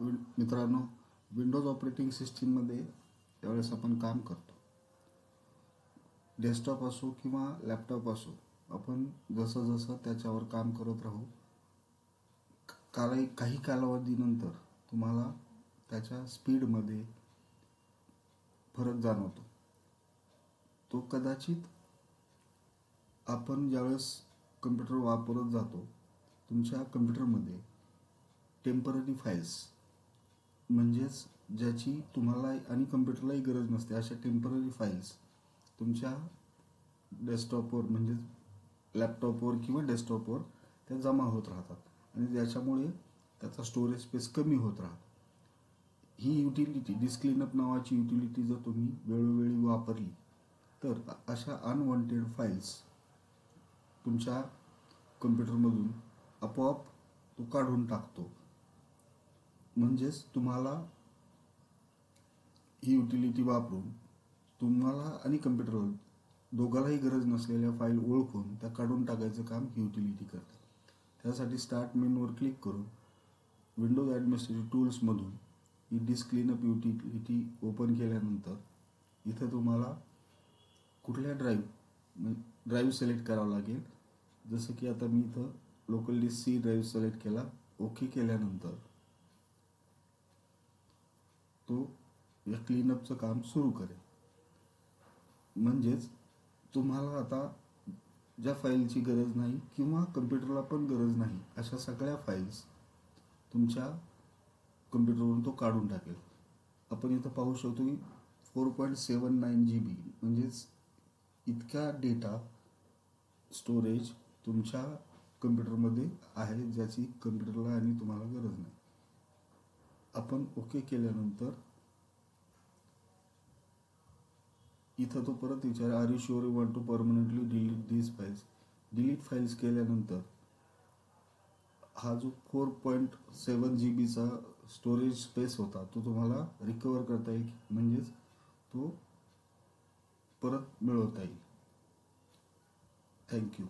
मित्रांनो, Windows operating सिस्टीममध्ये त्यावेळेस आपण काम करतो, डेस्कटॉप असो किंवा लॅपटॉप असो, आपण जसं जसं त्याच्यावर काम करत राहू, काही कालावधीनंतर तुम्हाला त्याच्या स्पीडमध्ये फरक जाणवतो. तो कदाचित आपण ज्यावेळेस कम्प्युटर वापरत जातो, तुमच्या कम्प्युटरमध्ये टेम्पररी फाईल्स म्हणजेच ज्याची तुम्हाला आणि कम्प्युटरलाही गरज नसते अशा टेम्पररी फाईल्स तुमच्या डेस्कटॉपवर म्हणजेच लॅपटॉपवर किंवा डेस्कटॉपवर त्या जमा होत राहतात आणि त्याच्यामुळे त्याचा स्टोरेज स्पेस कमी होत राहतो. ही युटिलिटी डिस्क क्लीनअप नावाची युटिलिटी जर तुम्ही वेळोवेळी वापरली तर अशा अनवॉन्टेड फाईल्स तुमच्या कम्प्युटरमधून आपोआप तो काढून टाकतो. म्हणजेच तुम्हाला ही युटिलिटी वापरून तुम्हाला आणि कम्प्युटरवर दोघांनाही गरज नसलेल्या फाईल ओळखून त्या काढून टाकायचं काम ही युटिलिटी करते. त्यासाठी स्टार्ट मेनूवर क्लिक करून विंडोज ॲडमिनिस्ट्रेटिव्ह टूल्समधून ही डिस्क क्लीनअप युटिलिटी ओपन केल्यानंतर इथं तुम्हाला कुठल्या ड्राईव्ह सिलेक्ट करावं लागेल. जसं की आता मी इथं local disk C drive select केला. ओके केल्यानंतर तो या क्लीनअपचं काम सुरू करेल. म्हणजेच तुम्हाला आता ज्या फाईलची गरज नाही किंवा कम्प्युटरला पण गरज नाही अशा सगळ्या फाईल्स तुमच्या कम्प्युटरवरून तो काढून टाकेल. आपण इथं पाहू शकतो की 4.79 GB म्हणजेच इतका डेटा स्टोरेज तुमच्या कम्प्युटरमध्ये आहे ज्याची कम्प्युटरला आणि तुम्हाला गरज नाही. आपण ओके केल्यानंतर इथं तो परत विचार are you sure you want to permanently delete these files. Delete files केल्यानंतर हा जो 4.7 GBचा स्टोरेज स्पेस होता तो तुम्हाला रिकवर करता येईल, म्हणजेच तो परत मिळवता येईल. थँक्यू.